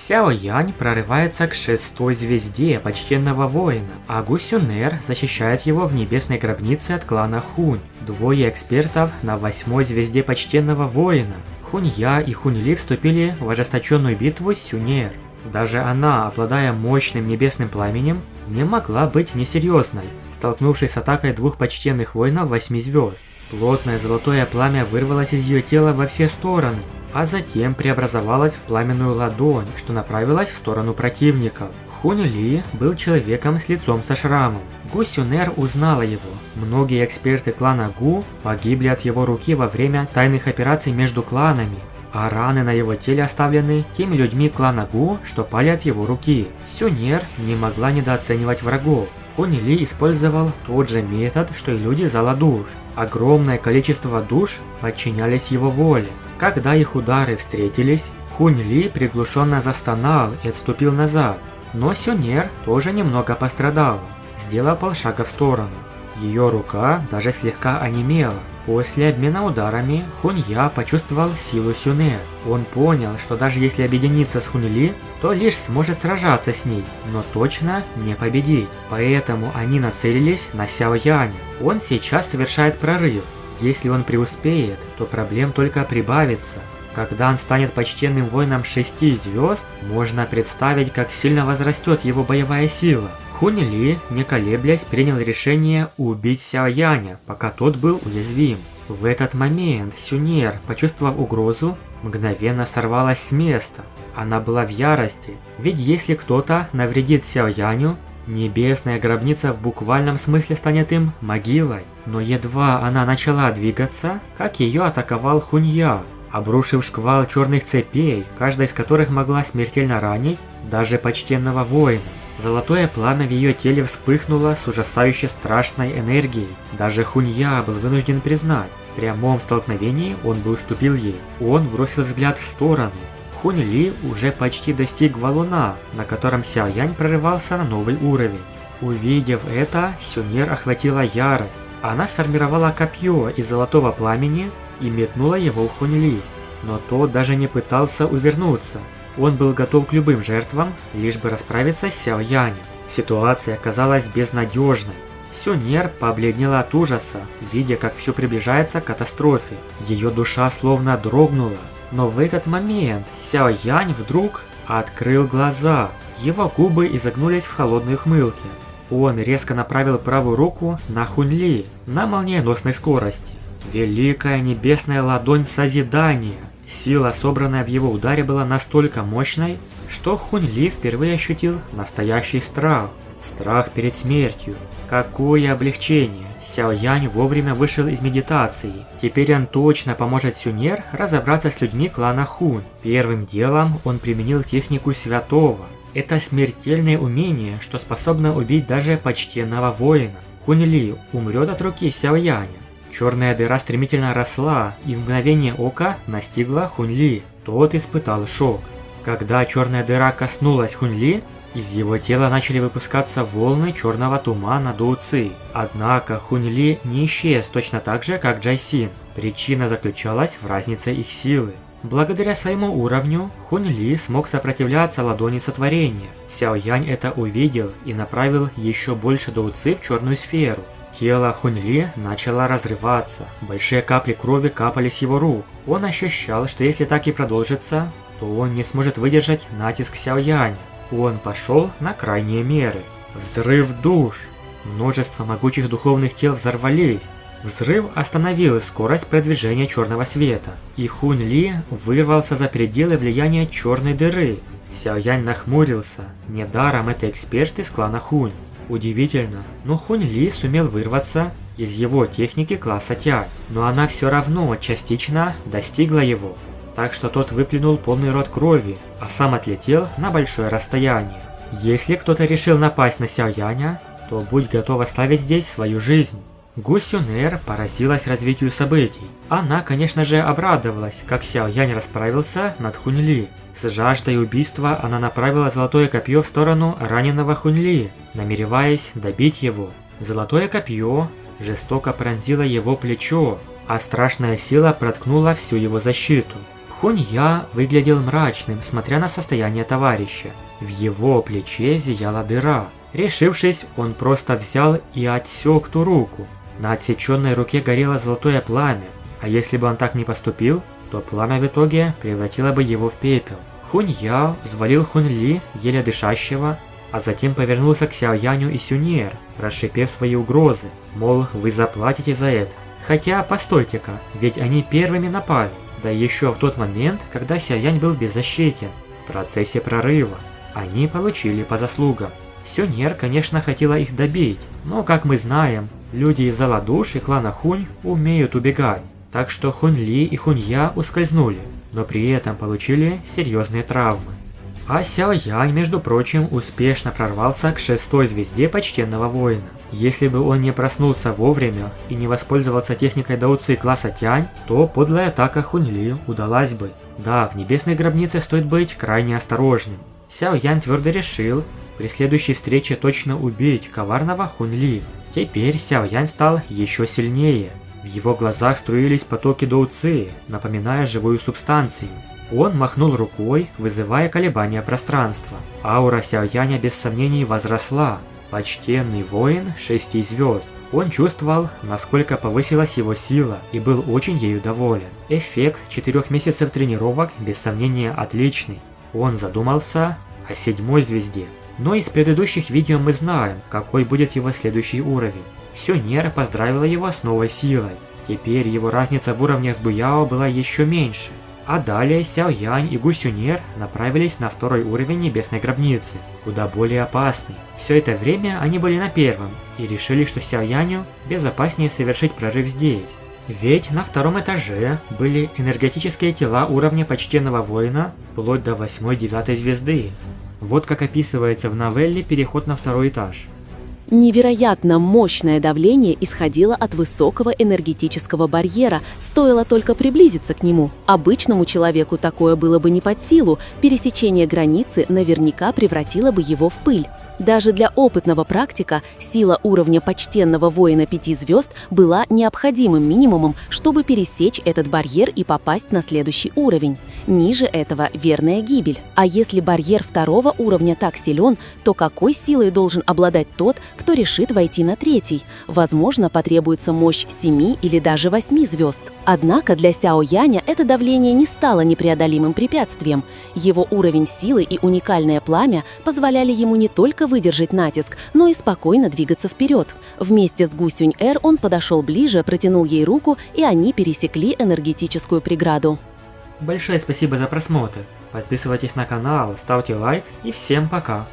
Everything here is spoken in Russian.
Сяо Янь прорывается к 6-й звезде почтенного воина, а Гу Сюнер защищает его в небесной гробнице от клана Хунь. Двое экспертов на 8-й звезде почтенного воина. Хунья и Хуньли вступили в ожесточенную битву с Сюнер. Даже она, обладая мощным небесным пламенем, не могла быть несерьезной, столкнувшись с атакой двух почтенных воинов 8 звезд. Плотное золотое пламя вырвалось из ее тела во все стороны, а затем преобразовалось в пламенную ладонь, что направилась в сторону противников. Хунь Ли был человеком с лицом со шрамом. Гу Сюнер узнала его. Многие эксперты клана Гу погибли от его руки во время тайных операций между кланами, а раны на его теле оставлены теми людьми клана Гу, что пали от его руки. Сюнер не могла недооценивать врагов. Хунь Ли использовал тот же метод, что и люди зала душ. Огромное количество душ подчинялись его воле. Когда их удары встретились, Хунь Ли приглушенно застонал и отступил назад. Но Сюнер тоже немного пострадала, сделав полшага в сторону. Ее рука даже слегка онемела. После обмена ударами Хунья почувствовал силу Сюнер. Он понял, что даже если объединиться с Хунь Ли, то лишь сможет сражаться с ней, но точно не победить. Поэтому они нацелились на Сяо Яня. Он сейчас совершает прорыв. Если он преуспеет, то проблем только прибавится. Когда он станет почтенным воином 6 звезд, можно представить, как сильно возрастет его боевая сила. Хунь Ли, не колеблясь, принял решение убить Сяо Яня, пока тот был уязвим. В этот момент Сюнер, почувствовав угрозу, мгновенно сорвалась с места. Она была в ярости, ведь если кто-то навредит Сяо Яню, небесная гробница в буквальном смысле станет им могилой. Но едва она начала двигаться, как ее атаковал Хунья, обрушив шквал черных цепей, каждая из которых могла смертельно ранить даже почтенного воина. Золотое пламя в ее теле вспыхнуло с ужасающе страшной энергией. Даже Хунья был вынужден признать, в прямом столкновении он бы уступил ей. Он бросил взгляд в сторону. Хунь Ли уже почти достиг валуна, на котором Сяо Янь прорывался на новый уровень. Увидев это, Сюнер охватила ярость. Она сформировала копье из золотого пламени и метнула его в Хунь Ли. Но тот даже не пытался увернуться. Он был готов к любым жертвам, лишь бы расправиться с Сяо Янем. Ситуация оказалась безнадежной. Сюнер побледнела от ужаса, видя, как все приближается к катастрофе. Ее душа словно дрогнула. Но в этот момент Сяо Янь вдруг открыл глаза. Его губы изогнулись в холодной ухмылке. Он резко направил правую руку на Хунь Ли на молниеносной скорости. Великая небесная ладонь созидания. Сила, собранная в его ударе, была настолько мощной, что Хунь Ли впервые ощутил настоящий страх. Страх перед смертью. Какое облегчение! Сяо Янь вовремя вышел из медитации. Теперь он точно поможет Сюнер разобраться с людьми клана Хунь. Первым делом он применил технику святого. Это смертельное умение, что способно убить даже почтенного воина. Хунь Ли умрет от руки Сяо Яня. Черная дыра стремительно росла и в мгновение ока настигла Хунь Ли. Тот испытал шок. Когда черная дыра коснулась Хунь Ли, из его тела начали выпускаться волны черного тумана Доу Ци. Однако Хунь Ли не исчез точно так же, как Джай Син. Причина заключалась в разнице их силы. Благодаря своему уровню, Хунь Ли смог сопротивляться ладони сотворения. Сяо Янь это увидел и направил еще больше Доу Ци в черную сферу. Тело Хунь Ли начало разрываться, большие капли крови капали с его рук. Он ощущал, что если так и продолжится, то он не сможет выдержать натиск Сяо Яня. Он пошел на крайние меры. Взрыв душ. Множество могучих духовных тел взорвались. Взрыв остановил скорость продвижения черного света, и Хунь Ли вырвался за пределы влияния черной дыры. Сяо Янь нахмурился. Недаром это эксперт из клана Хунь. Удивительно, но Хунь Ли сумел вырваться из его техники класса Тянь, но она все равно частично достигла его, так что тот выплюнул полный рот крови, а сам отлетел на большое расстояние. Если кто-то решил напасть на Сяо Яня, то будь готов оставить здесь свою жизнь. Гу Сюнер поразилась развитию событий. Она, конечно же, обрадовалась, как Сяо Янь расправился над Хунь Ли. С жаждой убийства она направила золотое копье в сторону раненого Хунь Ли, намереваясь добить его. Золотое копье жестоко пронзило его плечо, а страшная сила проткнула всю его защиту. Хунь-Я выглядел мрачным, смотря на состояние товарища. В его плече зияла дыра. Решившись, он просто взял и отсек ту руку. На отсеченной руке горело золотое пламя, а если бы он так не поступил, то пламя в итоге превратило бы его в пепел. Хунь-Я взвалил Хунь-Ли, еле дышащего, а затем повернулся к Сяо-Яню и Сюньер, расшипев свои угрозы, мол, вы заплатите за это. Хотя, постойте-ка, ведь они первыми напали, да еще в тот момент, когда Сяо-Янь был беззащитен, в процессе прорыва. Они получили по заслугам. Сюньер, конечно, хотела их добить, но, как мы знаем, люди из Заладуш и клана Хунь умеют убегать, так что Хунь-Ли и Хунь-Я ускользнули, но при этом получили серьезные травмы. А Сяо-Янь, между прочим, успешно прорвался к 6-й звезде почтенного воина. Если бы он не проснулся вовремя и не воспользовался техникой Даоци класса Тянь, то подлая атака Хунь-Ли удалась бы. Да, в небесной гробнице стоит быть крайне осторожным. Сяо-Янь твердо решил при следующей встрече точно убить коварного Хунь-Ли. Теперь Сяо-Янь стал еще сильнее. В его глазах струились потоки Даоци, напоминая живую субстанцию. Он махнул рукой, вызывая колебания пространства. Аура Сяо-Яня без сомнений возросла. Почтенный воин 6 звезд. Он чувствовал, насколько повысилась его сила, и был очень ею доволен. Эффект 4 месяцев тренировок без сомнения отличный. Он задумался о 7-й звезде. Но из предыдущих видео мы знаем, какой будет его следующий уровень. Сюньер поздравила его с новой силой. Теперь его разница в уровнях с Буяо была еще меньше. А далее Сяо-Янь и Гу Сюньер направились на 2-й уровень небесной гробницы, куда более опасный. Все это время они были на 1-м и решили, что Сяо-Яню безопаснее совершить прорыв здесь. Ведь на 2-м этаже были энергетические тела уровня почтенного воина вплоть до 8-9 звезды. Вот как описывается в новелле переход на 2-й этаж. Невероятно мощное давление исходило от высокого энергетического барьера, стоило только приблизиться к нему. Обычному человеку такое было бы не под силу, пересечение границы наверняка превратило бы его в пыль. Даже для опытного практика сила уровня почтенного воина 5 звезд была необходимым минимумом, чтобы пересечь этот барьер и попасть на следующий уровень. Ниже этого верная гибель. А если барьер 2-го уровня так силен, то какой силой должен обладать тот, кто решит войти на 3-й? Возможно, потребуется мощь 7 или даже 8 звезд. Однако для Сяо-Яня это давление не стало непреодолимым препятствием. Его уровень силы и уникальное пламя позволяли ему не только выдержать натиск, но и спокойно двигаться вперед. Вместе с Гу Сюнь-Эр он подошел ближе, протянул ей руку, и они пересекли энергетическую преграду. Большое спасибо за просмотр. Подписывайтесь на канал, ставьте лайк и всем пока.